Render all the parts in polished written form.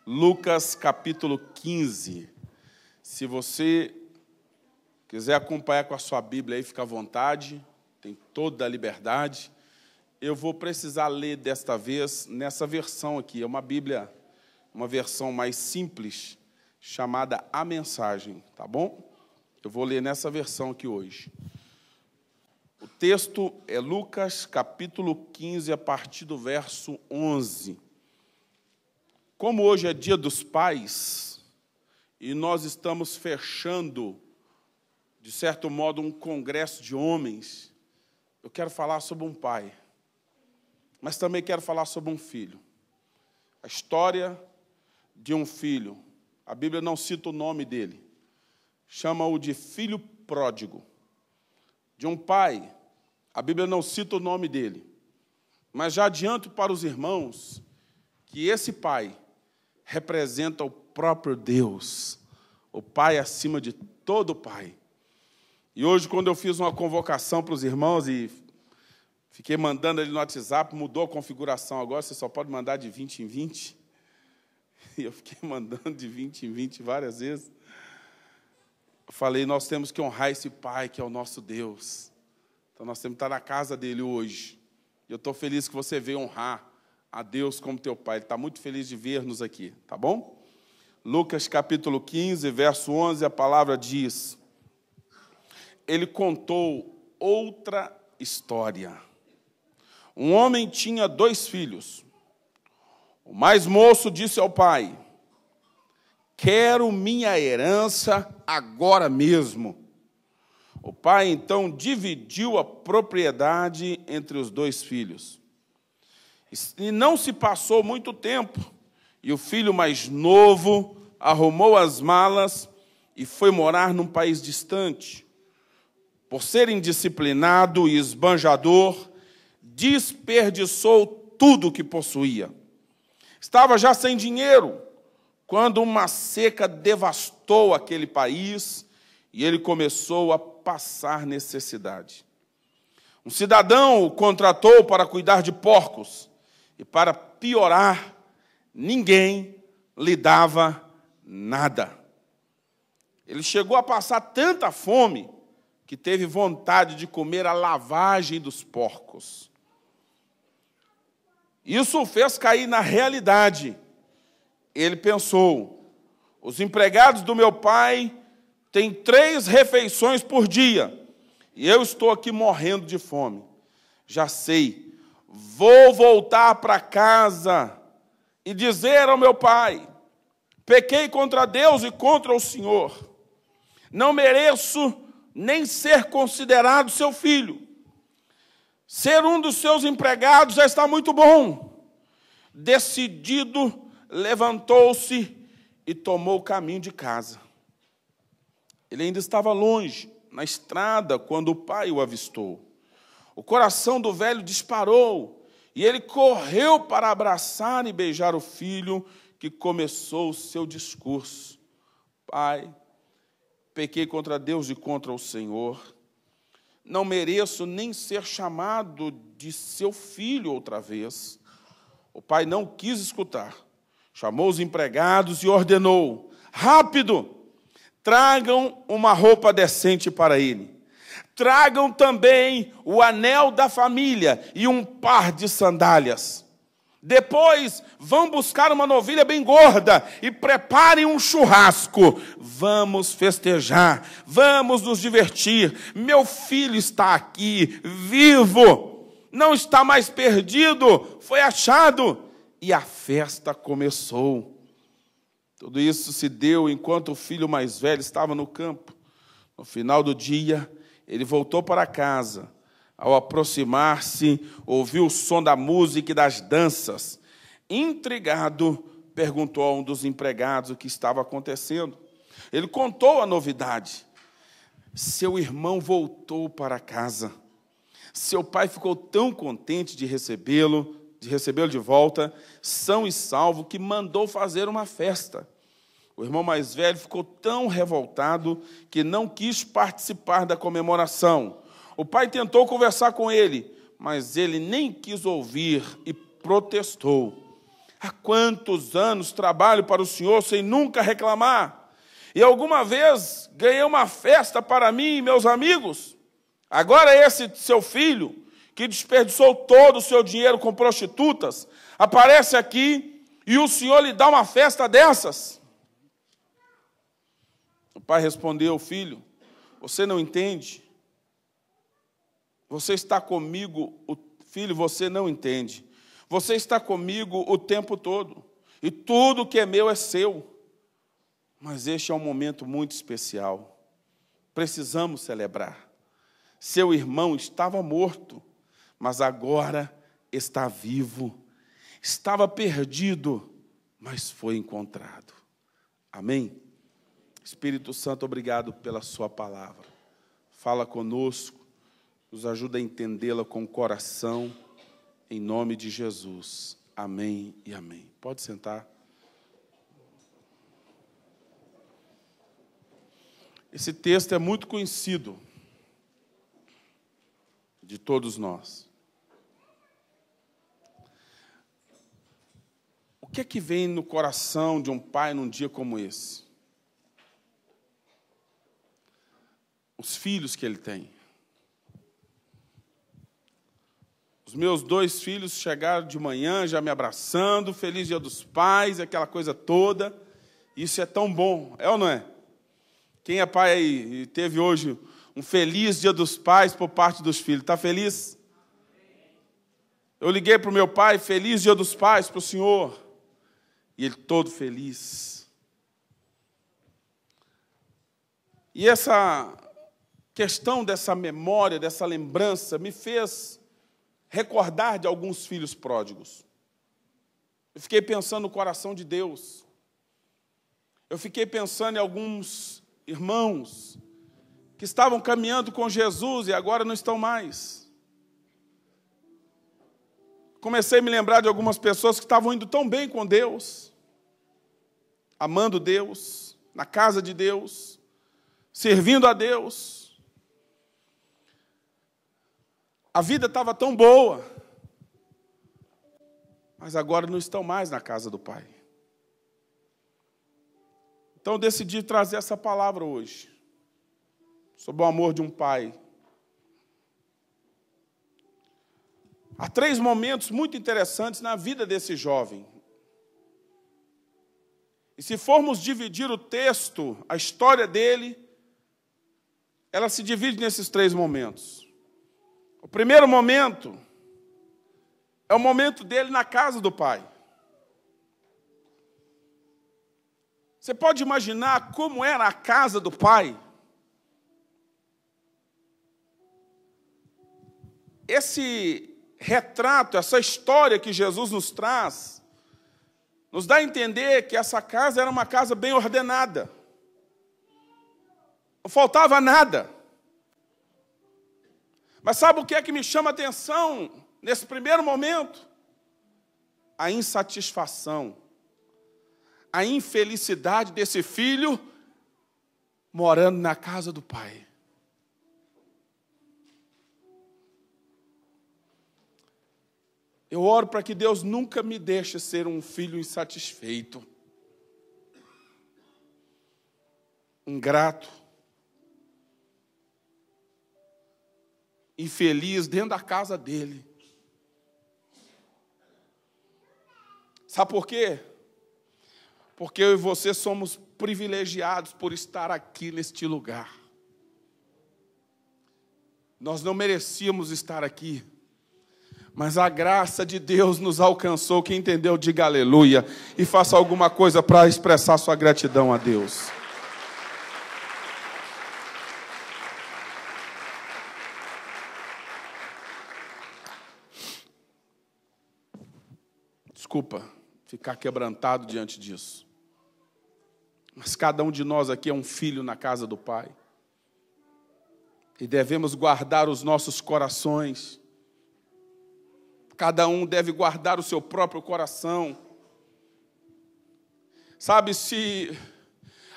Lucas capítulo 15. Se você quiser acompanhar com a sua Bíblia aí, fica à vontade, tem toda a liberdade. Eu vou precisar ler desta vez nessa versão aqui, é uma Bíblia, uma versão mais simples, chamada A Mensagem, tá bom? Eu vou ler nessa versão aqui hoje. O texto é Lucas capítulo 15, a partir do verso 11. Como hoje é dia dos pais, e nós estamos fechando, de certo modo, um congresso de homens, eu quero falar sobre um pai, mas também quero falar sobre um filho. A história de um filho, a Bíblia não cita o nome dele, chama-o de filho pródigo. De um pai, a Bíblia não cita o nome dele, mas já adianto para os irmãos que esse pai representa o próprio Deus, o Pai acima de todo pai. E hoje, quando eu fiz uma convocação para os irmãos e fiquei mandando ele no WhatsApp, mudou a configuração agora, você só pode mandar de 20 em 20. E eu fiquei mandando de 20 em 20 várias vezes. Eu falei, nós temos que honrar esse Pai, que é o nosso Deus. Então, nós temos que estar na casa dele hoje. E eu estou feliz que você veio honrar a Deus como teu Pai. Ele está muito feliz de ver-nos aqui, tá bom? Lucas capítulo 15, verso 11, a palavra diz: ele contou outra história. Um homem tinha 2 filhos. O mais moço disse ao pai: quero minha herança agora mesmo. O pai, então, dividiu a propriedade entre os 2 filhos. E não se passou muito tempo, e o filho mais novo arrumou as malas e foi morar num país distante. Por ser indisciplinado e esbanjador, desperdiçou tudo o que possuía. Estava já sem dinheiro, quando uma seca devastou aquele país e ele começou a passar necessidade. Um cidadão o contratou para cuidar de porcos, e para piorar, ninguém lhe dava nada. Ele chegou a passar tanta fome que teve vontade de comer a lavagem dos porcos. Isso o fez cair na realidade. Ele pensou: os empregados do meu pai têm 3 refeições por dia, e eu estou aqui morrendo de fome. Já sei. Vou voltar para casa e dizer ao meu pai: pequei contra Deus e contra o Senhor. Não mereço nem ser considerado seu filho. Ser um dos seus empregados já está muito bom. Decidido, levantou-se e tomou o caminho de casa. Ele ainda estava longe, na estrada, quando o pai o avistou. O coração do velho disparou, e ele correu para abraçar e beijar o filho, que começou o seu discurso. Pai, pequei contra Deus e contra o Senhor. Não mereço nem ser chamado de seu filho outra vez. O pai não quis escutar. Chamou os empregados e ordenou: rápido, tragam uma roupa decente para ele. Tragam também o anel da família e um par de sandálias. Depois, vão buscar uma novilha bem gorda e preparem um churrasco. Vamos festejar, vamos nos divertir. Meu filho está aqui, vivo. Não está mais perdido, foi achado. E a festa começou. Tudo isso se deu enquanto o filho mais velho estava no campo. No final do dia, ele voltou para casa. Ao aproximar-se, ouviu o som da música e das danças. Intrigado, perguntou a um dos empregados o que estava acontecendo. Ele contou a novidade. Seu irmão voltou para casa. Seu pai ficou tão contente de recebê-lo de volta, são e salvo, que mandou fazer uma festa. O irmão mais velho ficou tão revoltado que não quis participar da comemoração. O pai tentou conversar com ele, mas ele nem quis ouvir e protestou. Há quantos anos trabalho para o Senhor sem nunca reclamar? E alguma vez ganhei uma festa para mim e meus amigos? Agora esse seu filho, que desperdiçou todo o seu dinheiro com prostitutas, aparece aqui e o Senhor lhe dá uma festa dessas? O pai respondeu: filho, você não entende? Você está comigo, filho, você não entende. Você está comigo o tempo todo, e tudo que é meu é seu. Mas este é um momento muito especial. Precisamos celebrar. Seu irmão estava morto, mas agora está vivo. Estava perdido, mas foi encontrado. Amém? Espírito Santo, obrigado pela sua palavra. Fala conosco, nos ajuda a entendê-la com o coração, em nome de Jesus. Amém e amém. Pode sentar. Esse texto é muito conhecido de todos nós. O que é que vem no coração de um pai num dia como esse? Os filhos que ele tem. Os meus 2 filhos chegaram de manhã já me abraçando, feliz dia dos pais, aquela coisa toda. Isso é tão bom, é ou não é? Quem é pai aí e teve hoje um feliz dia dos pais por parte dos filhos, está feliz? Eu liguei para o meu pai, feliz dia dos pais para o senhor, e ele todo feliz. E essa questão dessa memória, dessa lembrança, me fez recordar de alguns filhos pródigos. Eu fiquei pensando no coração de Deus. Eu fiquei pensando em alguns irmãos que estavam caminhando com Jesus e agora não estão mais. Comecei a me lembrar de algumas pessoas que estavam indo tão bem com Deus, amando Deus, na casa de Deus, servindo a Deus. A vida estava tão boa, mas agora não estão mais na casa do Pai. Então eu decidi trazer essa palavra hoje, sobre o amor de um pai. Há 3 momentos muito interessantes na vida desse jovem. E se formos dividir o texto, a história dele, ela se divide nesses 3 momentos. O primeiro momento é o momento dele na casa do pai. Você pode imaginar como era a casa do pai? Esse retrato, essa história que Jesus nos traz, nos dá a entender que essa casa era uma casa bem ordenada. Não faltava nada. Mas sabe o que é que me chama a atenção nesse primeiro momento? A insatisfação, a infelicidade desse filho morando na casa do pai. Eu oro para que Deus nunca me deixe ser um filho insatisfeito, ingrato, infeliz dentro da casa dele. Sabe por quê? Porque eu e você somos privilegiados por estar aqui neste lugar. Nós não merecíamos estar aqui, mas a graça de Deus nos alcançou. Quem entendeu, diga aleluia, e faça alguma coisa para expressar sua gratidão a Deus. Desculpa ficar quebrantado diante disso. Mas cada um de nós aqui é um filho na casa do Pai. E devemos guardar os nossos corações. Cada um deve guardar o seu próprio coração. Sabe, se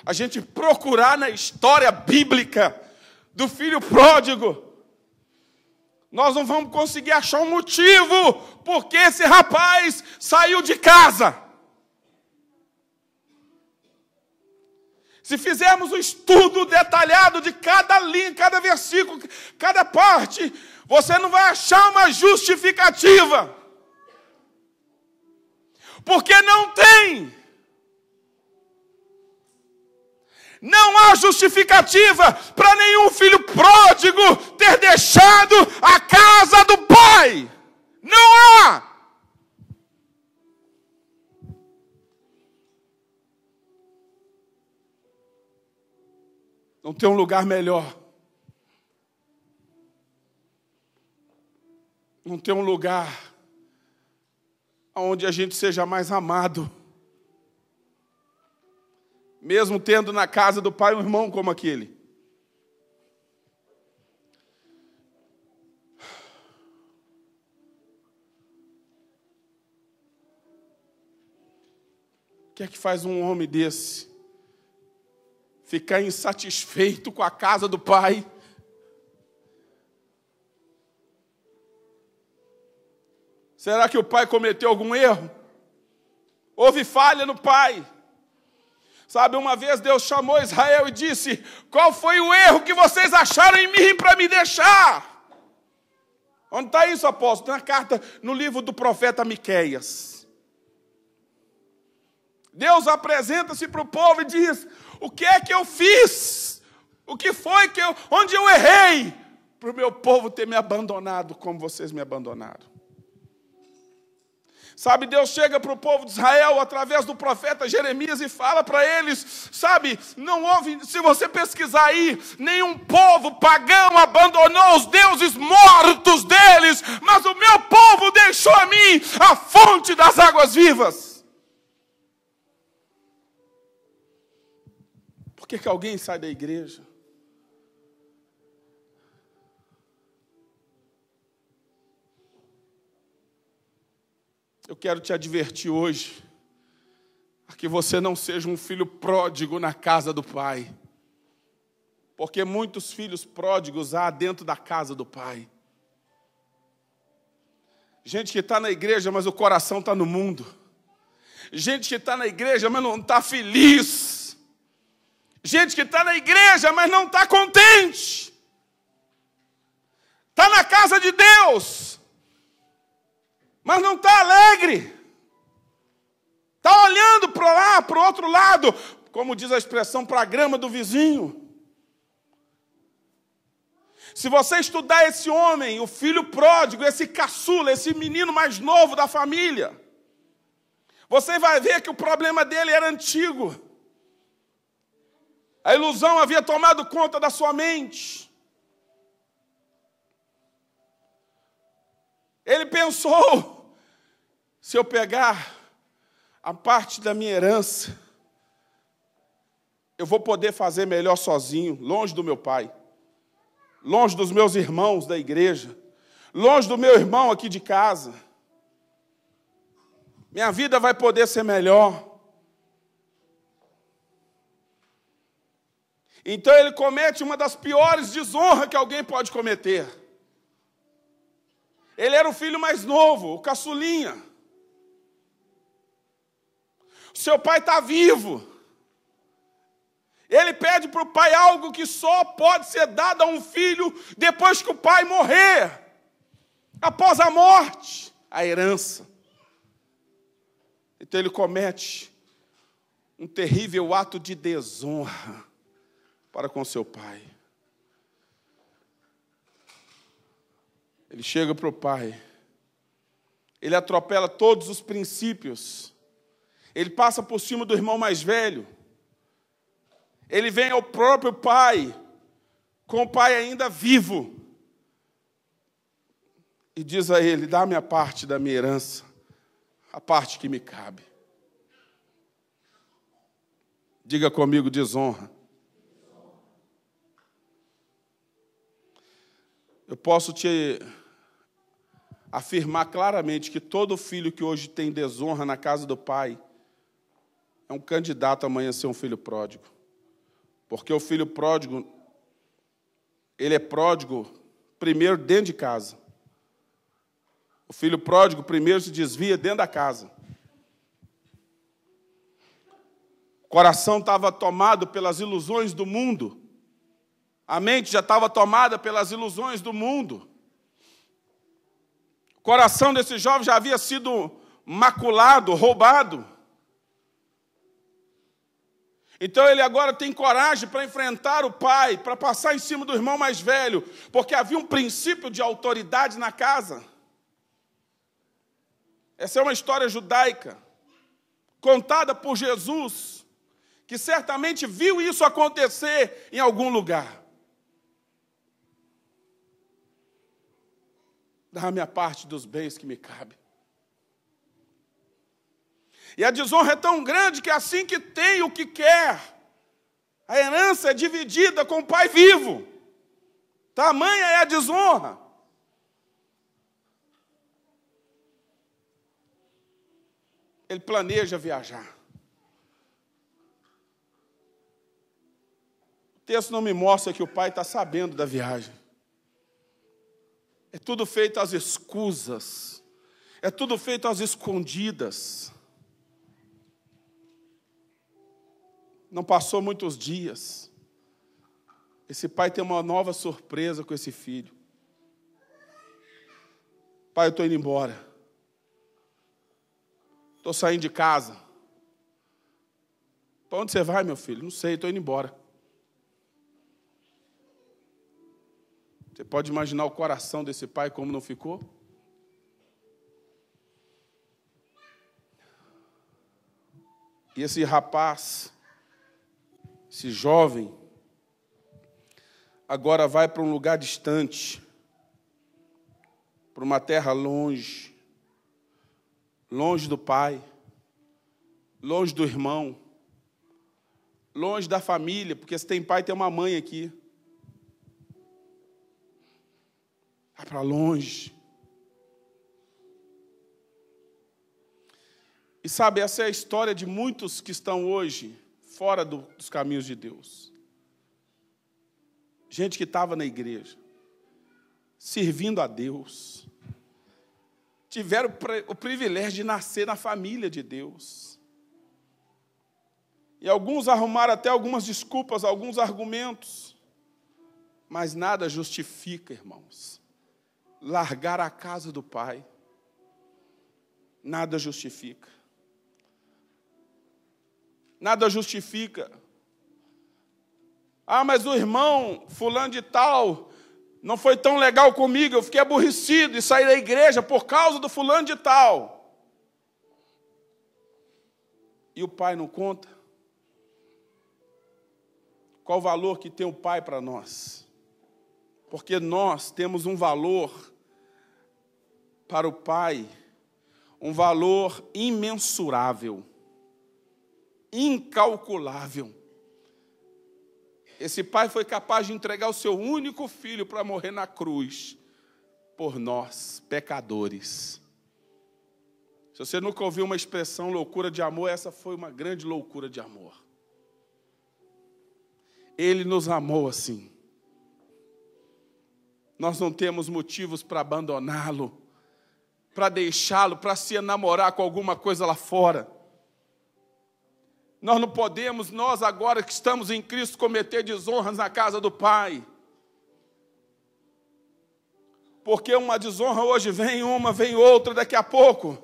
a gente procurar na história bíblica do filho pródigo, nós não vamos conseguir achar um motivo porque esse rapaz saiu de casa. Se fizermos um estudo detalhado de cada linha, cada versículo, cada parte, você não vai achar uma justificativa. Porque não tem. Não há justificativa para nenhum filho pródigo ter deixado a casa do pai. Não há. Não tem um lugar melhor. Não tem um lugar onde a gente seja mais amado. Mesmo tendo na casa do pai um irmão como aquele. O que é que faz um homem desse ficar insatisfeito com a casa do pai? Será que o pai cometeu algum erro? Houve falha no pai? Sabe, uma vez Deus chamou Israel e disse: qual foi o erro que vocês acharam em mim para me deixar? Onde está isso, apóstolo? Na carta, no livro do profeta Miqueias. Deus apresenta-se para o povo e diz: o que é que eu fiz? O que foi que onde eu errei? Para o meu povo ter me abandonado como vocês me abandonaram. Sabe, Deus chega para o povo de Israel através do profeta Jeremias e fala para eles, sabe, não houve, se você pesquisar aí, nenhum povo pagão abandonou os deuses mortos deles, mas o meu povo deixou a mim a fonte das águas vivas. Por que alguém sai da igreja? Eu quero te advertir hoje, a que você não seja um filho pródigo na casa do pai. Porque muitos filhos pródigos há dentro da casa do pai. Gente que está na igreja, mas o coração está no mundo. Gente que está na igreja, mas não está feliz. Gente que está na igreja, mas não está contente. Está na casa de Deus, mas não está alegre. Está olhando para lá, para o outro lado, como diz a expressão, para a grama do vizinho. Se você estudar esse homem, o filho pródigo, esse caçula, esse menino mais novo da família, você vai ver que o problema dele era antigo. A ilusão havia tomado conta da sua mente. Ele pensou: se eu pegar a parte da minha herança, eu vou poder fazer melhor sozinho, longe do meu pai, longe dos meus irmãos da igreja, longe do meu irmão aqui de casa. Minha vida vai poder ser melhor. Então ele comete uma das piores desonras que alguém pode cometer. Ele era o filho mais novo, o caçulinha. Seu pai está vivo. Ele pede para o pai algo que só pode ser dado a um filho depois que o pai morrer. Após a morte, a herança. Então ele comete um terrível ato de desonra para com seu pai. Ele chega para o pai. Ele atropela todos os princípios. Ele passa por cima do irmão mais velho. Ele vem ao próprio pai, com o pai ainda vivo, e diz a ele: dá-me a parte da minha herança, a parte que me cabe. Diga comigo: desonra. Eu posso te afirmar claramente que todo filho que hoje tem desonra na casa do pai é um candidato amanhã a ser um filho pródigo. Porque o filho pródigo, ele é pródigo primeiro dentro de casa. O filho pródigo primeiro se desvia dentro da casa. coração estava tomado pelas ilusões do mundo. A mente já estava tomada pelas ilusões do mundo. O coração desse jovem já havia sido maculado, roubado. Então ele agora tem coragem para enfrentar o pai, para passar em cima do irmão mais velho, porque havia um princípio de autoridade na casa. Essa é uma história judaica, contada por Jesus, que certamente viu isso acontecer em algum lugar. Dá-me a parte dos bens que me cabe. E a desonra é tão grande que assim que tem o que quer, a herança é dividida com o pai vivo. Tamanha é a desonra. Ele planeja viajar. O texto não me mostra que o pai está sabendo da viagem. É tudo feito às escusas. É tudo feito às escondidas. Não passou muitos dias. Esse pai tem uma nova surpresa com esse filho. Pai, eu estou indo embora. Estou saindo de casa. Para onde você vai, meu filho? Não sei, estou indo embora. Você pode imaginar o coração desse pai como não ficou? E esse rapaz, esse jovem, agora vai para um lugar distante, para uma terra longe, longe do pai, longe do irmão, longe da família, porque se tem pai, tem uma mãe aqui. Vai para longe. E sabe, essa é a história de muitos que estão hoje fora dos caminhos de Deus. Gente que estava na igreja, servindo a Deus, tiveram o privilégio de nascer na família de Deus. E alguns arrumaram até algumas desculpas, alguns argumentos, mas nada justifica, irmãos, largar a casa do pai. Nada justifica. Nada justifica. Ah, mas o irmão fulano de tal não foi tão legal comigo, eu fiquei aborrecido e saí da igreja por causa do fulano de tal. E o pai não conta? Qual o valor que tem o pai para nós? Porque nós temos um valor para o pai, um valor imensurável, incalculável. Esse pai foi capaz de entregar o seu único filho para morrer na cruz por nós, pecadores. Se você nunca ouviu uma expressão loucura de amor, essa foi uma grande loucura de amor. Ele nos amou assim. Nós não temos motivos para abandoná-lo, para deixá-lo, para se enamorar com alguma coisa lá fora. Nós não podemos, nós agora que estamos em Cristo, cometer desonras na casa do Pai. Porque uma desonra hoje vem uma, vem outra, daqui a pouco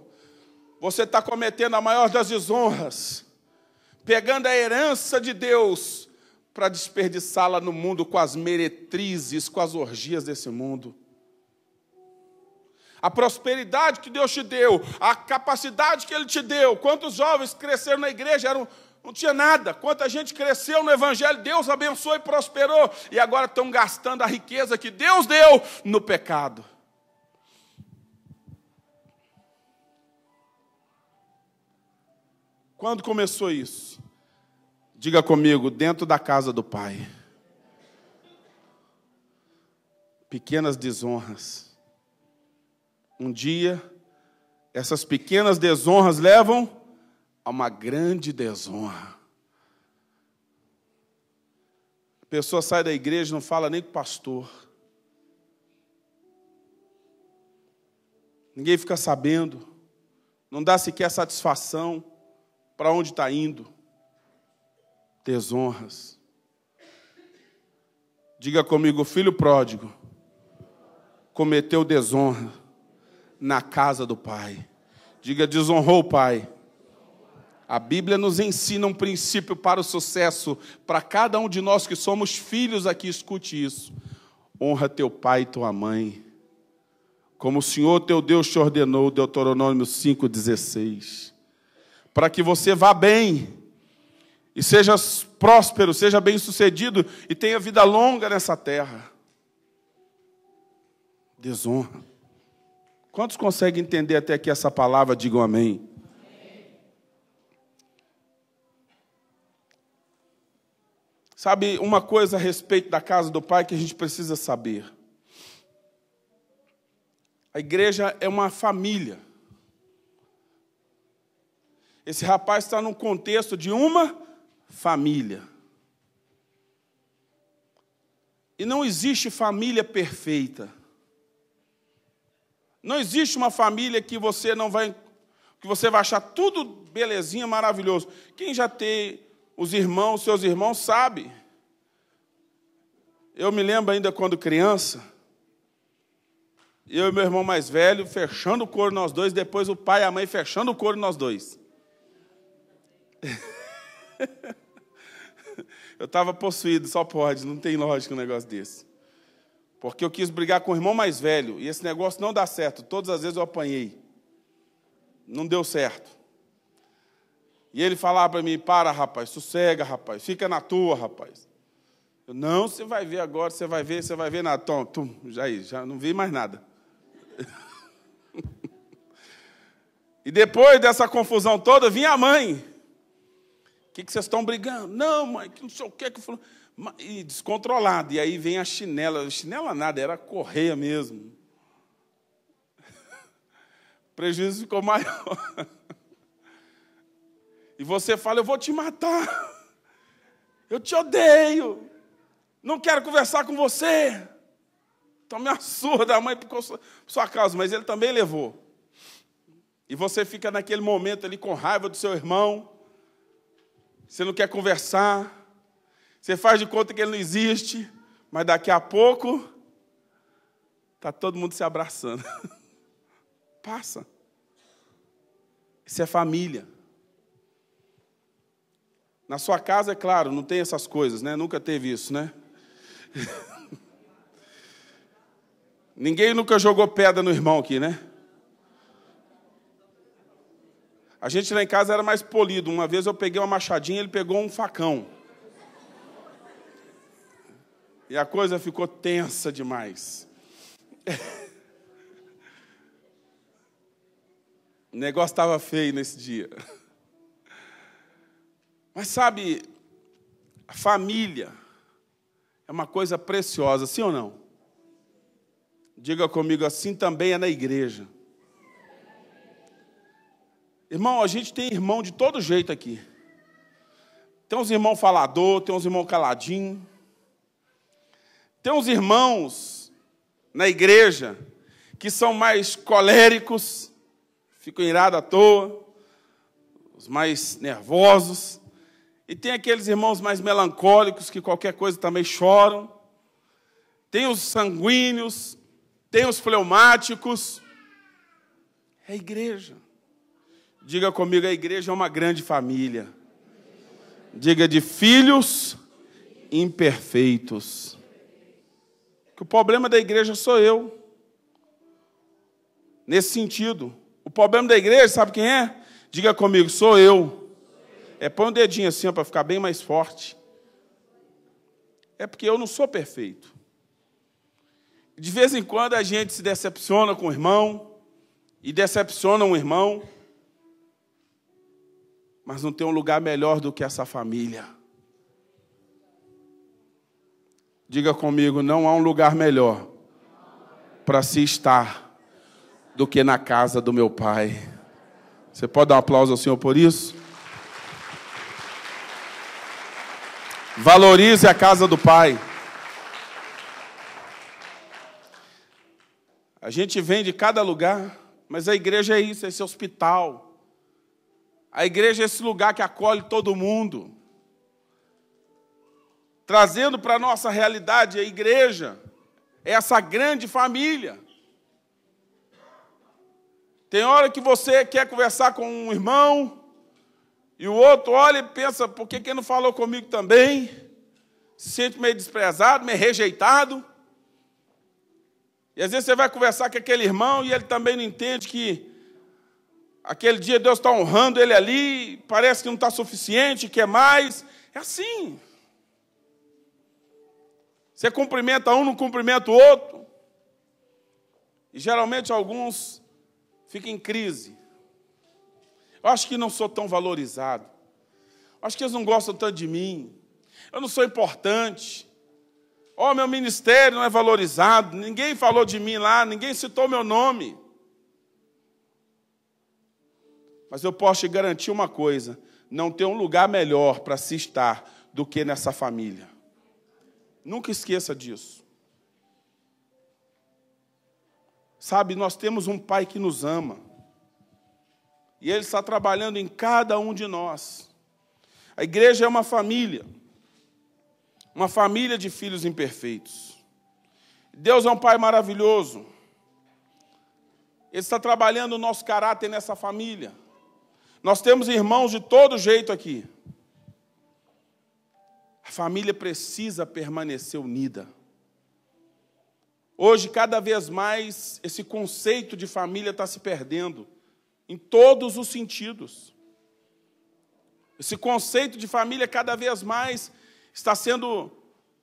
você está cometendo a maior das desonras, pegando a herança de Deus para desperdiçá-la no mundo com as meretrizes, com as orgias desse mundo. A prosperidade que Deus te deu, a capacidade que Ele te deu. Quantos jovens cresceram na igreja, não tinha nada. Quanta gente cresceu no Evangelho, Deus abençoou e prosperou. E agora estão gastando a riqueza que Deus deu no pecado. Quando começou isso? Diga comigo, dentro da casa do Pai. Pequenas desonras. Um dia, essas pequenas desonras levam a uma grande desonra. A pessoa sai da igreja e não fala nem com o pastor. Ninguém fica sabendo. Não dá sequer satisfação para onde está indo. desonras. Diga comigo, o filho pródigo cometeu desonra na casa do pai. Diga, desonrou o pai. A Bíblia nos ensina um princípio para o sucesso, para cada um de nós que somos filhos aqui, escute isso. Honra teu pai e tua mãe, como o Senhor teu Deus te ordenou, Deuteronômio 5,16. Para que você vá bem, e seja próspero, seja bem-sucedido, e tenha vida longa nessa terra. Desonra. Quantos conseguem entender até aqui essa palavra? Digam amém. Sabe, uma coisa a respeito da casa do Pai que a gente precisa saber. A igreja é uma família. Esse rapaz está num contexto de uma família. E não existe família perfeita. Não existe uma família que você vai achar tudo belezinha, maravilhoso. Quem já tem os irmãos, seus irmãos, sabe. Eu me lembro ainda quando criança, eu e meu irmão mais velho fechando o couro nós dois, depois o pai e a mãe fechando o couro nós dois. Eu estava possuído, só pode, não tem lógica um negócio desse. Porque eu quis brigar com o irmão mais velho, e esse negócio não dá certo. Todas as vezes eu apanhei. Não deu certo. E ele falava para mim, para, rapaz, sossega, rapaz, fica na tua, rapaz. Eu, não, você vai ver agora, você vai ver nada. Tom, já não vi mais nada. E depois dessa confusão toda, vinha a mãe. O que vocês estão brigando? Não, mãe, que não sei o que falou. E descontrolado. E aí vem a chinela. Chinela nada, era correia mesmo. O prejuízo ficou maior. E você fala, eu vou te matar. Eu te odeio. Não quero conversar com você. Tome a surra da mãe por sua causa. Mas ele também levou. E você fica naquele momento ali com raiva do seu irmão. Você não quer conversar. Você faz de conta que ele não existe. Mas daqui a pouco, está todo mundo se abraçando. Passa. Isso é família. Na sua casa, é claro, não tem essas coisas, né? Nunca teve isso, né? Ninguém nunca jogou pedra no irmão aqui, né? A gente lá em casa era mais polido. Uma vez eu peguei uma machadinha, ele pegou um facão. E a coisa ficou tensa demais. O negócio estava feio nesse dia. Mas sabe, a família é uma coisa preciosa, sim ou não? Diga comigo, assim também é na igreja. Irmão, a gente tem irmão de todo jeito aqui. Tem uns irmãos falador, tem uns irmãos caladinho. Tem uns irmãos na igreja que são mais coléricos, ficam irados à toa, os mais nervosos. E tem aqueles irmãos mais melancólicos que qualquer coisa também choram. Tem os sanguíneos, tem os fleumáticos. É a igreja. Diga comigo, a igreja é uma grande família. Diga, de filhos imperfeitos. Que o problema da igreja sou eu. Nesse sentido. O problema da igreja, sabe quem é? Diga comigo, sou eu. Põe um dedinho assim para ficar bem mais forte. É porque eu não sou perfeito. De vez em quando a gente se decepciona com o irmão. E decepciona um irmão. Mas não tem um lugar melhor do que essa família. Diga comigo, não há um lugar melhor para se estar do que na casa do meu pai. Você pode dar um aplauso ao Senhor por isso? Valorize a casa do pai. A gente vem de cada lugar, mas a igreja é isso, é esse hospital. A igreja é esse lugar que acolhe todo mundo. trazendo para a nossa realidade a igreja, essa grande família. Tem hora que você quer conversar com um irmão, e o outro olha e pensa, por que ele não falou comigo também? Se sente meio desprezado, meio rejeitado. E às vezes você vai conversar com aquele irmão e ele também não entende que aquele dia Deus está honrando ele ali, parece que não está suficiente, quer mais. É assim. Você cumprimenta um, não cumprimenta o outro. E geralmente alguns ficam em crise. Eu acho que não sou tão valorizado. Eu acho que eles não gostam tanto de mim. Eu não sou importante. Oh, meu ministério não é valorizado. Ninguém falou de mim lá, ninguém citou meu nome. Mas eu posso te garantir uma coisa: não tem um lugar melhor para se estar do que nessa família. Nunca esqueça disso. Sabe, nós temos um Pai que nos ama. E Ele está trabalhando em cada um de nós. A igreja é uma família de filhos imperfeitos. Deus é um Pai maravilhoso. Ele está trabalhando o nosso caráter nessa família. Nós temos irmãos de todo jeito aqui. A família precisa permanecer unida. Hoje, cada vez mais, esse conceito de família está se perdendo, em todos os sentidos. Esse conceito de família, cada vez mais, está sendo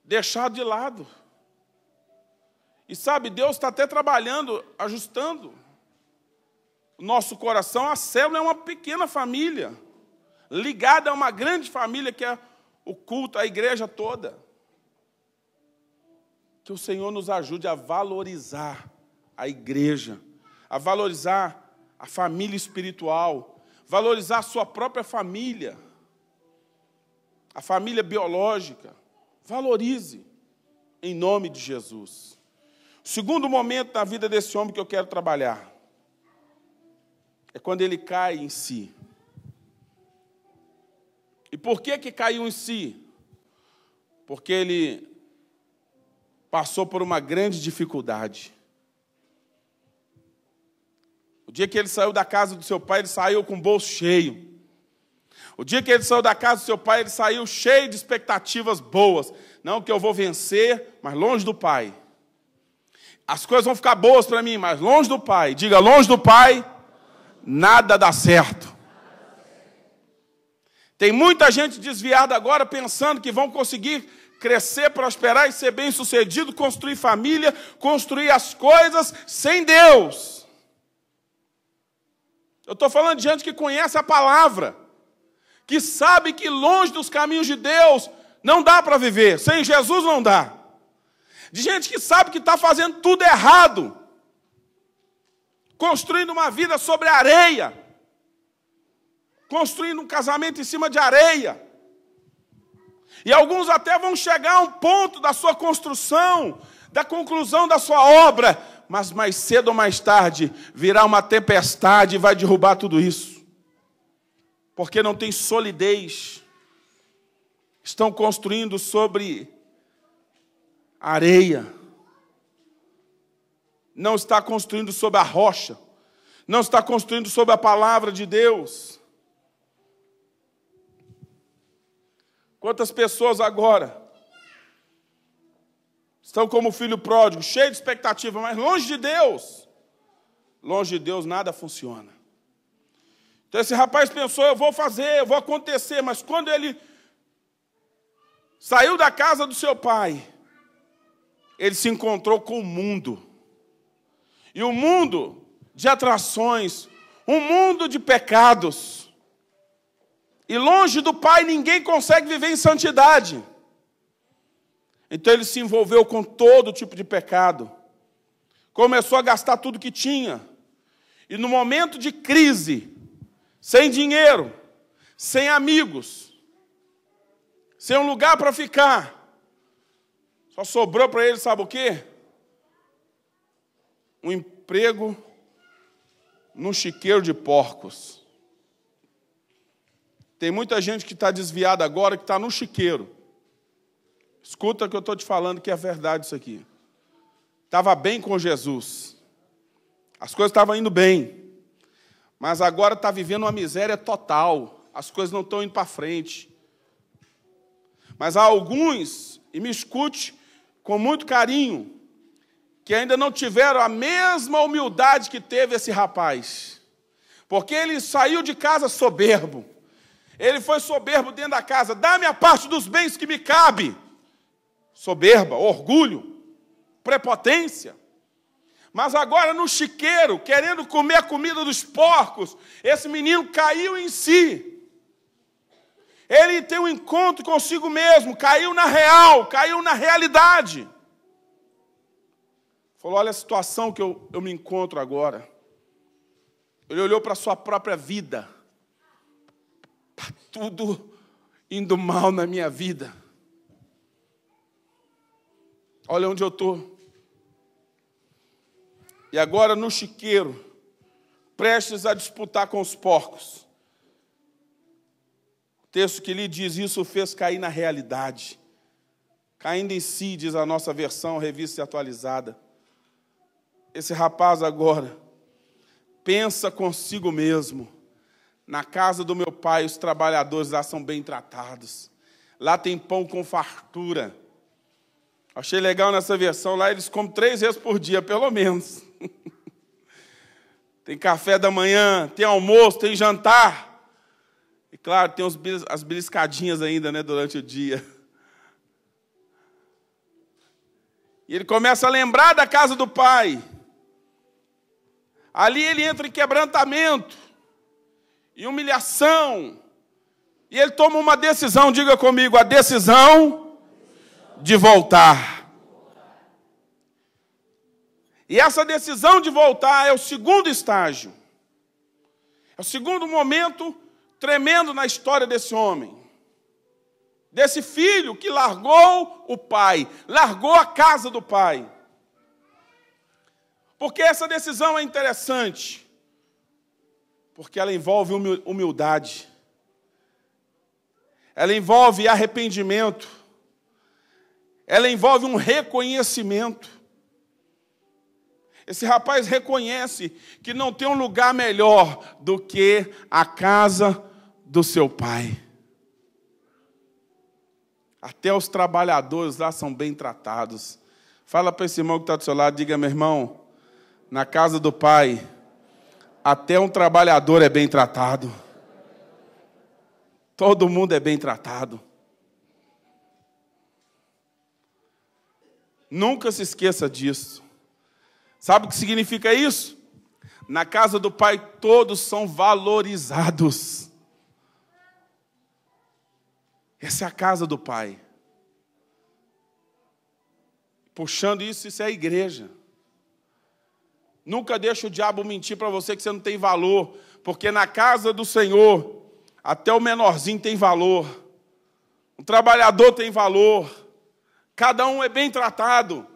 deixado de lado. E sabe, Deus está até trabalhando, ajustando o nosso coração. A célula é uma pequena família, ligada a uma grande família que é o culto, a igreja toda. Que o Senhor nos ajude a valorizar a igreja, a valorizar a família espiritual, valorizar a sua própria família, a família biológica. Valorize, em nome de Jesus. O segundo momento na vida desse homem que eu quero trabalhar é quando ele cai em si. E por que caiu em si? Porque ele passou por uma grande dificuldade. O dia que ele saiu da casa do seu pai, ele saiu com o bolso cheio. O dia que ele saiu da casa do seu pai, ele saiu cheio de expectativas boas. Não que eu vou vencer, mas longe do pai. As coisas vão ficar boas para mim, mas longe do pai. Diga, longe do pai, nada dá certo. Tem muita gente desviada agora pensando que vão conseguir crescer, prosperar e ser bem-sucedido, construir família, construir as coisas sem Deus. Eu estou falando de gente que conhece a palavra, que sabe que longe dos caminhos de Deus não dá para viver, sem Jesus não dá. De gente que sabe que está fazendo tudo errado, construindo uma vida sobre areia, construindo um casamento em cima de areia. E alguns até vão chegar a um ponto da sua construção, da conclusão da sua obra, mas mais cedo ou mais tarde virá uma tempestade e vai derrubar tudo isso. Porque não tem solidez. Estão construindo sobre areia. Não está construindo sobre a rocha. Não está construindo sobre a palavra de Deus. Quantas pessoas agora estão como o filho pródigo, cheio de expectativa, mas longe de Deus. Longe de Deus nada funciona. Então esse rapaz pensou, eu vou fazer, eu vou acontecer, mas quando ele saiu da casa do seu pai, ele se encontrou com o mundo. E um mundo de atrações, um mundo de pecados. E longe do pai ninguém consegue viver em santidade. Então ele se envolveu com todo tipo de pecado. Começou a gastar tudo que tinha. E no momento de crise, sem dinheiro, sem amigos, sem um lugar para ficar, só sobrou para ele, sabe o quê? Um emprego num chiqueiro de porcos. Tem muita gente que está desviada agora, que está no chiqueiro, Escuta o que eu estou te falando, que é verdade isso aqui. Estava bem com Jesus. As coisas estavam indo bem. Mas agora está vivendo uma miséria total. As coisas não estão indo para frente. Mas há alguns, e me escute com muito carinho, que ainda não tiveram a mesma humildade que teve esse rapaz. Porque ele saiu de casa soberbo. Ele foi soberbo dentro da casa. Dá-me a parte dos bens que me cabe. Soberba, orgulho, prepotência. Mas agora no chiqueiro, querendo comer a comida dos porcos, esse menino caiu em si. Ele tem um encontro consigo mesmo, caiu na real, caiu na realidade. Falou, olha a situação que eu me encontro agora. Ele olhou para a sua própria vida. Está tudo indo mal na minha vida. Olha onde eu estou. E agora no chiqueiro, prestes a disputar com os porcos. O texto que lhe diz isso fez cair na realidade. Caindo em si, diz a nossa versão, revista e atualizada. Esse rapaz agora pensa consigo mesmo. Na casa do meu pai, os trabalhadores lá são bem tratados. Lá tem pão com fartura. Achei legal nessa versão, lá eles comem 3 vezes por dia, pelo menos. Tem café da manhã, tem almoço, tem jantar. E claro, tem as beliscadinhas ainda, né, durante o dia. E ele começa a lembrar da casa do pai. Ali ele entra em quebrantamento e humilhação. E ele toma uma decisão, diga comigo, a decisão de voltar. E essa decisão de voltar é o segundo estágio. É o segundo momento tremendo na história desse homem. Desse filho que largou o pai, largou a casa do pai. Porque essa decisão é interessante. Porque ela envolve humildade. Ela envolve arrependimento. Ela envolve um reconhecimento. Esse rapaz reconhece que não tem um lugar melhor do que a casa do seu pai. Até os trabalhadores lá são bem tratados. Fala para esse irmão que está do seu lado, diga, meu irmão, na casa do pai, até um trabalhador é bem tratado. Todo mundo é bem tratado. Nunca se esqueça disso. Sabe o que significa isso? Na casa do pai todos são valorizados. Essa é a casa do pai. Puxando isso é a igreja. Nunca deixe o diabo mentir para você que você não tem valor, porque na casa do Senhor, até o menorzinho tem valor. O trabalhador tem valor. Cada um é bem tratado.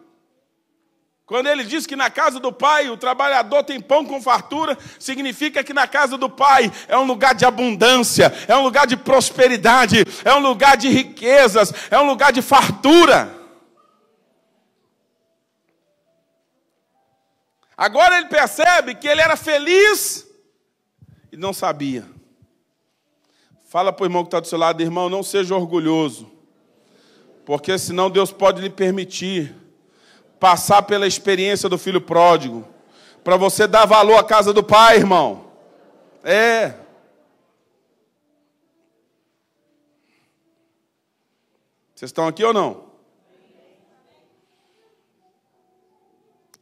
Quando ele diz que na casa do pai o trabalhador tem pão com fartura, significa que na casa do pai é um lugar de abundância, é um lugar de prosperidade, é um lugar de riquezas, é um lugar de fartura. Agora ele percebe que ele era feliz e não sabia. Fala para o irmão que está do seu lado, irmão, não seja orgulhoso, porque senão Deus pode lhe permitir passar pela experiência do filho pródigo, para você dar valor à casa do pai, irmão. É. Vocês estão aqui ou não?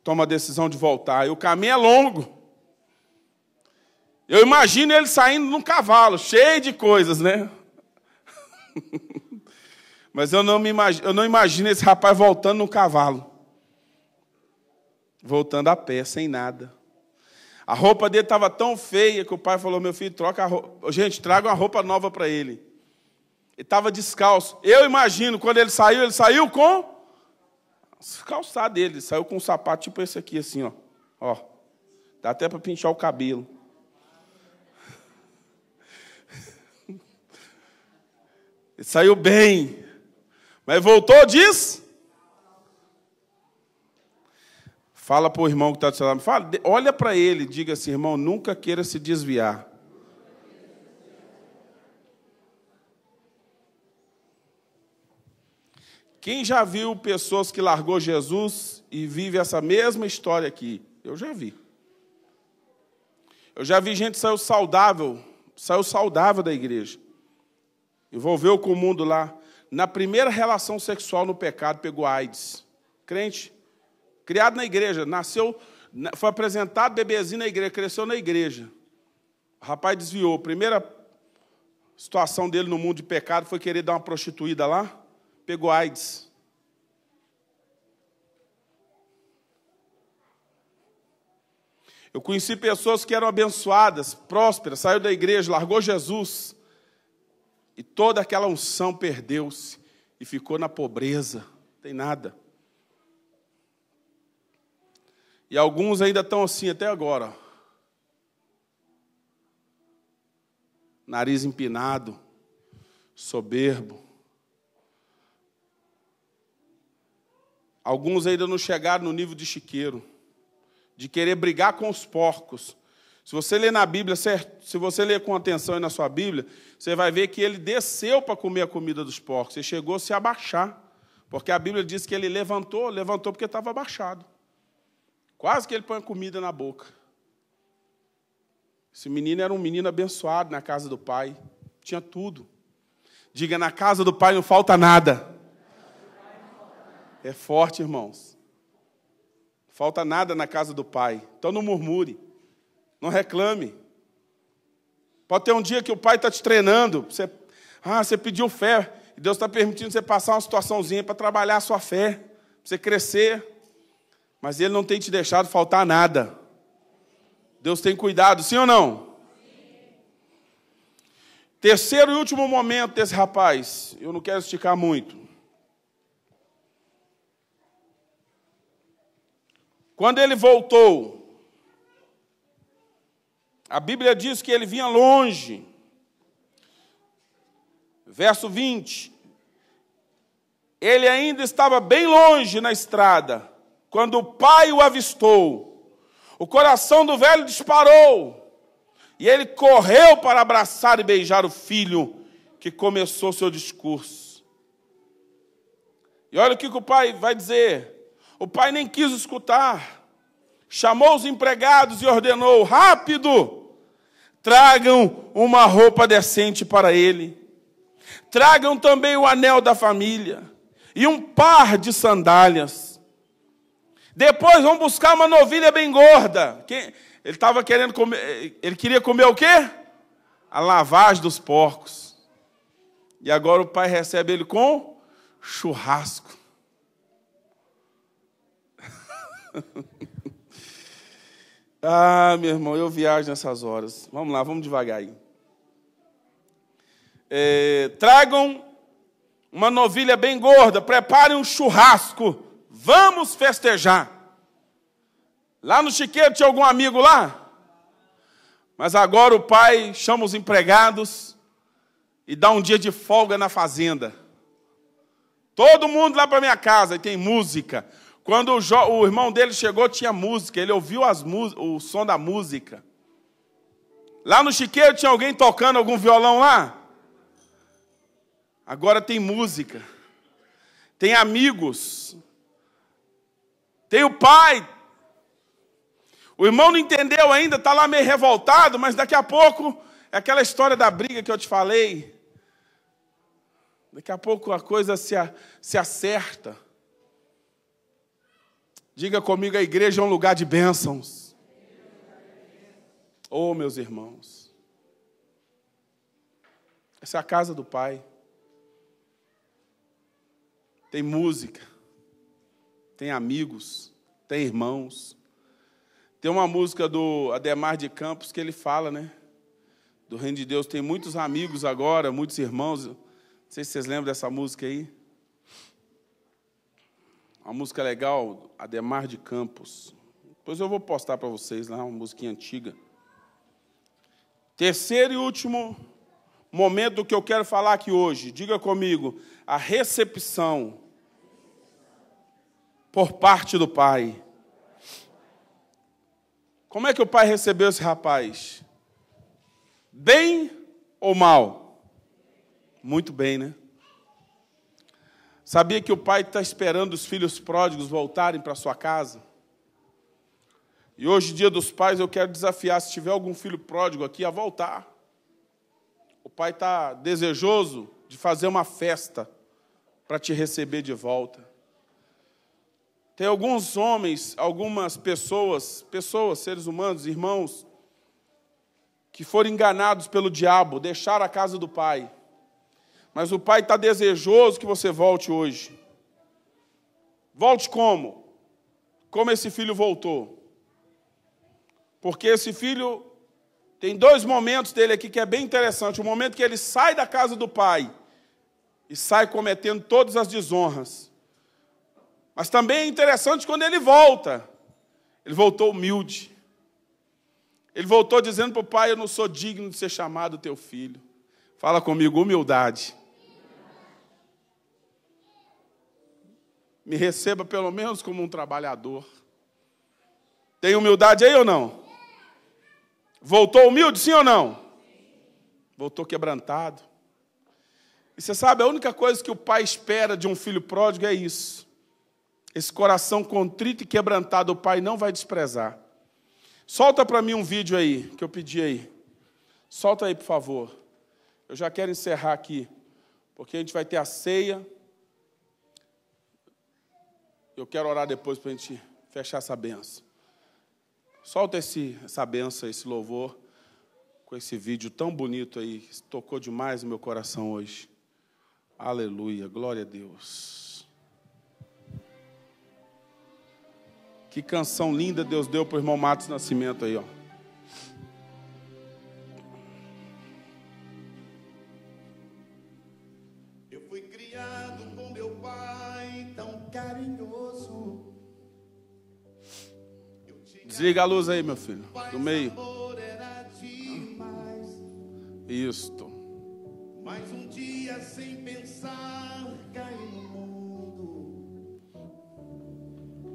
Toma a decisão de voltar. E o caminho é longo. Eu imagino ele saindo num cavalo, cheio de coisas, né? Mas eu não imagino esse rapaz voltando no cavalo. Voltando a pé, sem nada. A roupa dele estava tão feia que o pai falou, meu filho, troca a roupa. Gente, traga uma roupa nova para ele. Ele estava descalço. Eu imagino, quando ele saiu com os calçados dele. Ele saiu com um sapato tipo esse aqui, assim, ó. Ó. Dá até para pinchar o cabelo. Ele saiu bem. Mas voltou, diz? Fala para o irmão que está do seu lado. Olha para ele e diga assim, irmão, nunca queira se desviar. Quem já viu pessoas que largou Jesus e vive essa mesma história aqui? Eu já vi. Eu já vi gente que saiu saudável da igreja. Envolveu com o mundo lá. Na primeira relação sexual no pecado, pegou AIDS. Crente, criado na igreja, nasceu, foi apresentado bebezinho na igreja, cresceu na igreja. O rapaz desviou. A primeira situação dele no mundo de pecado foi querer dar uma prostituída lá. Pegou AIDS. Eu conheci pessoas que eram abençoadas, prósperas, saiu da igreja, largou Jesus, e toda aquela unção perdeu-se, e ficou na pobreza, não tem nada. E alguns ainda estão assim até agora. Nariz empinado, soberbo. Alguns ainda não chegaram no nível de chiqueiro, de querer brigar com os porcos. Se você ler na Bíblia, se você ler com atenção aí na sua Bíblia, você vai ver que ele desceu para comer a comida dos porcos. Ele chegou a se abaixar, porque a Bíblia diz que ele levantou porque estava abaixado. Quase que ele põe a comida na boca. Esse menino era um menino abençoado na casa do pai. Tinha tudo. Diga, na casa do pai não falta nada. É forte, irmãos. Não falta nada na casa do pai. Então não murmure. Não reclame. Pode ter um dia que o pai está te treinando. Você pediu fé. E Deus está permitindo você passar uma situaçãozinha para trabalhar a sua fé. Para você crescer. Mas Ele não tem te deixado faltar nada. Deus tem cuidado, sim ou não? Sim. Terceiro e último momento desse rapaz. Eu não quero esticar muito. Quando ele voltou, a Bíblia diz que ele vinha longe. Verso 20. Ele ainda estava bem longe na estrada, quando o pai o avistou. O coração do velho disparou, e ele correu para abraçar e beijar o filho que começou seu discurso. E olha o que o pai vai dizer. O pai nem quis escutar. Chamou os empregados e ordenou: rápido, tragam uma roupa decente para ele. Tragam também o anel da família e um par de sandálias. Depois vão buscar uma novilha bem gorda. Ele estava querendo comer, ele queria comer o quê? A lavagem dos porcos. E agora o pai recebe ele com churrasco. Ah, meu irmão, eu viajo nessas horas. Vamos lá, vamos devagar aí. Tragam uma novilha bem gorda, preparem um churrasco. Vamos festejar. Lá no chiqueiro tinha algum amigo lá? Mas agora o pai chama os empregados e dá um dia de folga na fazenda. Todo mundo lá para minha casa, e tem música. Quando o irmão dele chegou, tinha música. Ele ouviu o som da música. Lá no chiqueiro tinha alguém tocando algum violão lá? Agora tem música. Tem amigos. Tem o pai. O irmão não entendeu ainda, está lá meio revoltado, mas daqui a pouco, é aquela história da briga que eu te falei. Daqui a pouco a coisa se acerta. Diga comigo, a igreja é um lugar de bênçãos. Oh, meus irmãos. Essa é a casa do Pai. Tem música. Tem amigos. Tem irmãos. Tem uma música do Ademar de Campos que ele fala, né? Do Reino de Deus. Tem muitos amigos agora, muitos irmãos. Não sei se vocês lembram dessa música aí. Uma música legal, Ademar de Campos. Depois eu vou postar para vocês lá, uma musiquinha antiga. Terceiro e último momento que eu quero falar aqui hoje. Diga comigo, a recepção por parte do pai. Como é que o pai recebeu esse rapaz? Bem ou mal? Muito bem, né? Sabia que o pai está esperando os filhos pródigos voltarem para sua casa? E hoje, dia dos pais, eu quero desafiar, se tiver algum filho pródigo aqui, a voltar. O pai está desejoso de fazer uma festa para te receber de volta. Tem alguns homens, algumas pessoas, seres humanos, irmãos, que foram enganados pelo diabo, deixaram a casa do pai. Mas o pai está desejoso que você volte hoje. Volte como? Como esse filho voltou. Porque esse filho tem dois momentos dele aqui que é bem interessante. O momento que ele sai da casa do pai e sai cometendo todas as desonras. Mas também é interessante quando ele volta. Ele voltou humilde. Ele voltou dizendo para o pai, eu não sou digno de ser chamado teu filho. Fala comigo, humildade. Me receba pelo menos como um trabalhador. Tem humildade aí ou não? Voltou humilde, sim ou não? Voltou quebrantado. E você sabe, a única coisa que o pai espera de um filho pródigo é isso. Esse coração contrito e quebrantado, o pai não vai desprezar. Solta para mim um vídeo aí, que eu pedi aí. Solta aí, por favor. Eu já quero encerrar aqui, porque a gente vai ter a ceia. Eu quero orar depois para a gente fechar essa benção. Solta essa benção, esse louvor, com esse vídeo tão bonito aí, que tocou demais no meu coração hoje. Aleluia, glória a Deus. Que canção linda Deus deu para o irmão Matos Nascimento aí, ó. Eu fui criado com meu pai tão carinhoso. Desliga a luz aí, meu filho, do meio. Isto. Mas um dia, sem pensar, caí no mundo.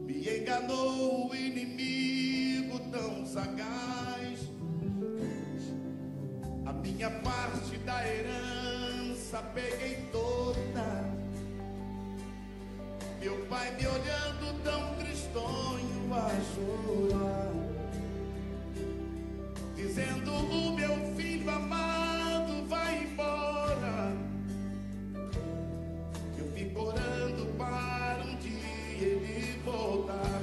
Me enganou o inimigo tão sagaz. A minha parte da herança peguei toda. Meu pai me olhando tão tristonho a chorar, dizendo: o meu filho amado vai embora. Eu fico orando para um dia ele voltar.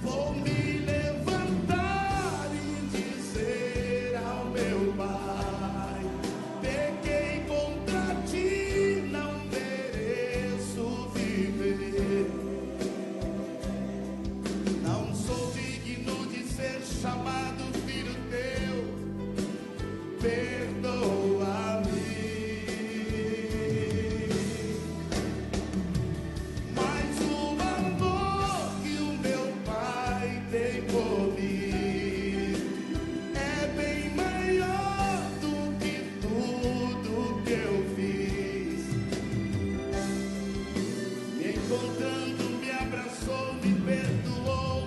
Vou me levantar e dizer ao meu pai: pequei contra ti, não mereço viver. Não sou digno de ser chamado filho teu, perdoa-me. Mas o amor que o meu pai tem por mim é bem maior do que tudo que eu fiz. Me encontrando, me abraçou, me perdoou.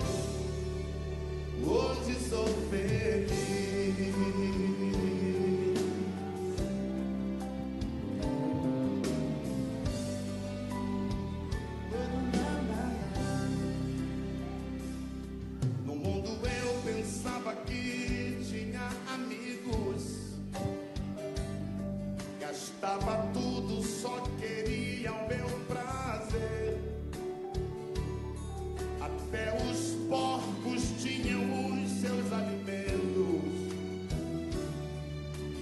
Hoje sou feliz. No mundo eu pensava que tinha amigos, gastava tudo, só queria o meu prazer. Até os porcos tinham os seus alimentos,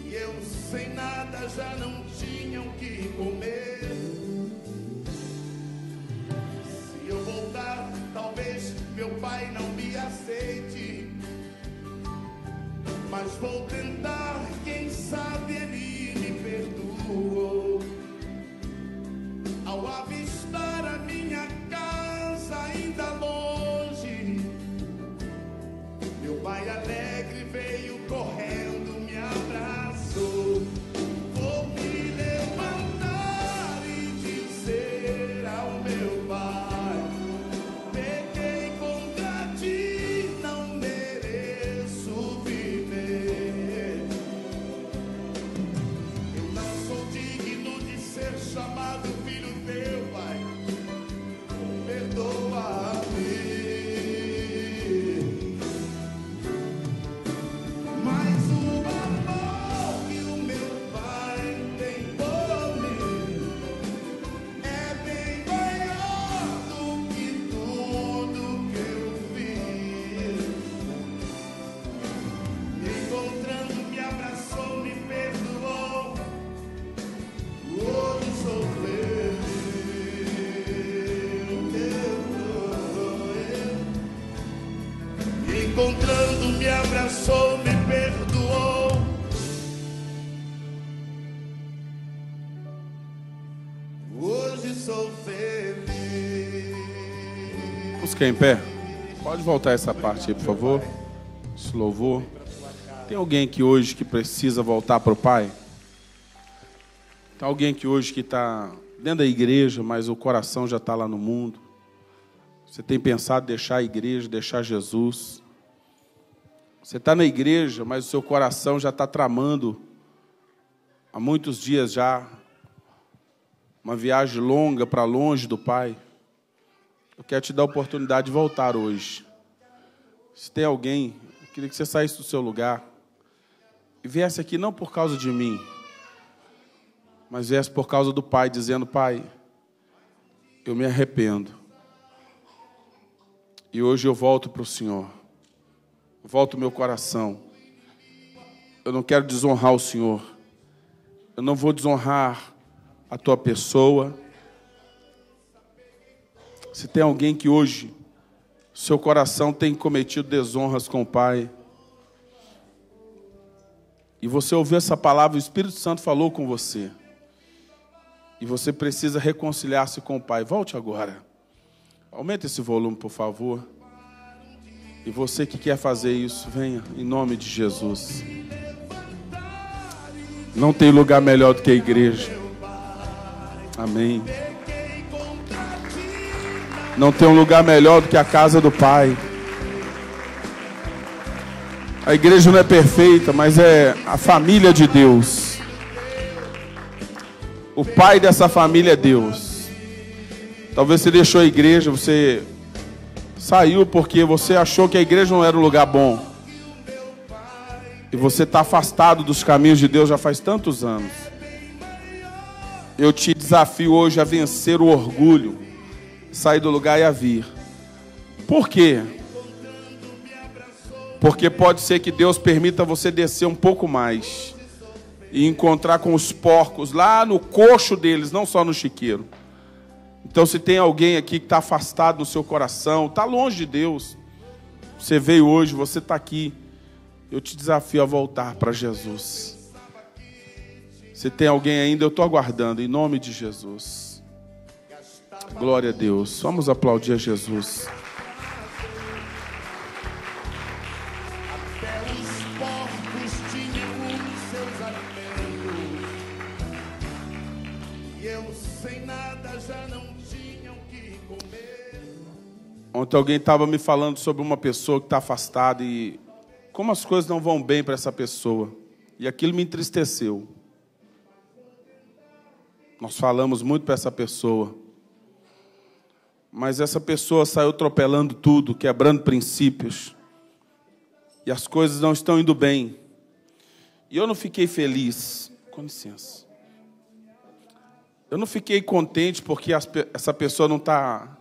e eu sem nada já não tinha o que comer. Se eu voltar, talvez meu pai não me aceite, mas vou tentar, quem sabe ele me perdoou. Ao avistar a minha casa ainda longe, meu pai alegre veio correndo, me abraçou. sou feliz. Vamos ficar em pé? Pode voltar essa parte aí, por favor. Esse louvor. Tem alguém aqui hoje que precisa voltar para o Pai? Tem alguém aqui hoje que está dentro da igreja, mas o coração já está lá no mundo? Você tem pensado em deixar a igreja, deixar Jesus? Você está na igreja, mas o seu coração já está tramando há muitos dias já uma viagem longa para longe do Pai. Eu quero te dar a oportunidade de voltar hoje. Se tem alguém, eu queria que você saísse do seu lugar e viesse aqui não por causa de mim, mas viesse por causa do Pai, dizendo: Pai, eu me arrependo. E hoje eu volto para o Senhor. Eu volto o meu coração. Eu não quero desonrar o Senhor. Eu não vou desonrar a tua pessoa. Se tem alguém que hoje seu coração tem cometido desonras com o Pai, e você ouviu essa palavra, o Espírito Santo falou com você, e você precisa reconciliar-se com o Pai, volte agora. Aumenta esse volume, por favor. E você que quer fazer isso, venha, em nome de Jesus. Não tem lugar melhor do que a igreja. Amém. Não tem um lugar melhor do que a casa do Pai. A igreja não é perfeita, mas é a família de Deus. O pai dessa família é Deus. Talvez você deixou a igreja, você saiu porque você achou que a igreja não era um lugar bom. E você está afastado dos caminhos de Deus já faz tantos anos. Eu te desafio hoje a vencer o orgulho, sair do lugar e a vir. Por quê? Porque pode ser que Deus permita você descer um pouco mais e encontrar com os porcos lá no coxo deles, não só no chiqueiro. Então, se tem alguém aqui que está afastado no seu coração, está longe de Deus, você veio hoje, você está aqui, eu te desafio a voltar para Jesus. Se tem alguém ainda, eu estou aguardando, em nome de Jesus. Glória a Deus. Vamos aplaudir a Jesus. Até os porcos tinham os seus alimentos, e eu sem nada já não tinha o que comer. Ontem alguém estava me falando sobre uma pessoa que está afastada e como as coisas não vão bem para essa pessoa. E aquilo me entristeceu. Nós falamos muito para essa pessoa. Mas essa pessoa saiu atropelando tudo, quebrando princípios. E as coisas não estão indo bem. E eu não fiquei feliz. Com licença. Eu não fiquei contente porque essa pessoa não está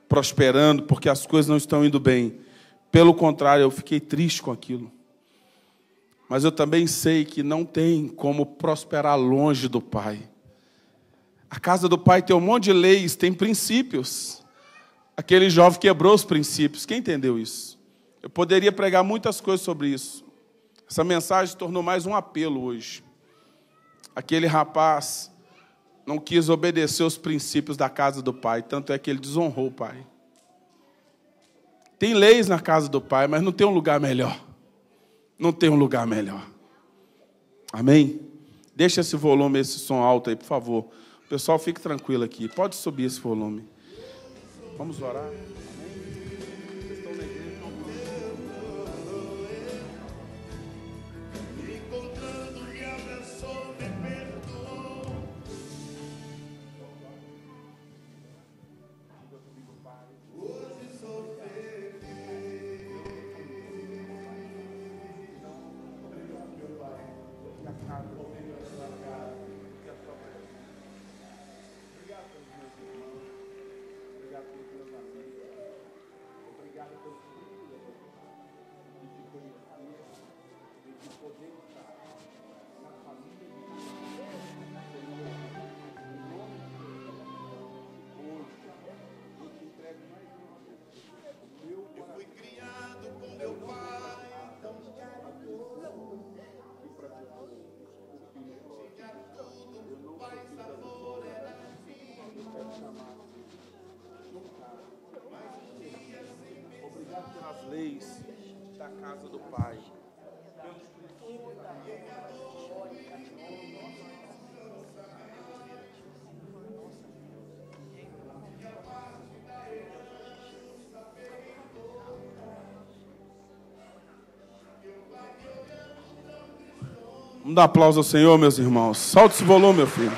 prosperando, porque as coisas não estão indo bem. Pelo contrário, eu fiquei triste com aquilo. Mas eu também sei que não tem como prosperar longe do Pai. A casa do Pai tem um monte de leis, tem princípios. Aquele jovem quebrou os princípios. Quem entendeu isso? Eu poderia pregar muitas coisas sobre isso. Essa mensagem se tornou mais um apelo hoje. Aquele rapaz não quis obedecer os princípios da casa do Pai, tanto é que ele desonrou o Pai. Tem leis na casa do Pai, mas não tem um lugar melhor. Não tem um lugar melhor. Amém? Deixa esse volume, esse som alto aí, por favor. O pessoal, fique tranquilo aqui. Pode subir esse volume. Vamos orar. Encontrando me abraçou, me perdoou. Hoje sou feliz. Eu fui criado com meu pai, tão tinha tudo, paz, amor, era assim. da casa do Pai. Vamos dar aplauso ao Senhor, meus irmãos. Solta esse volume, meu filho.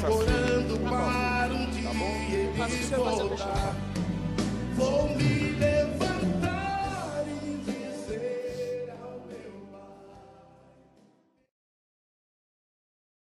Orando para um dia ele voltar. Vou me levar.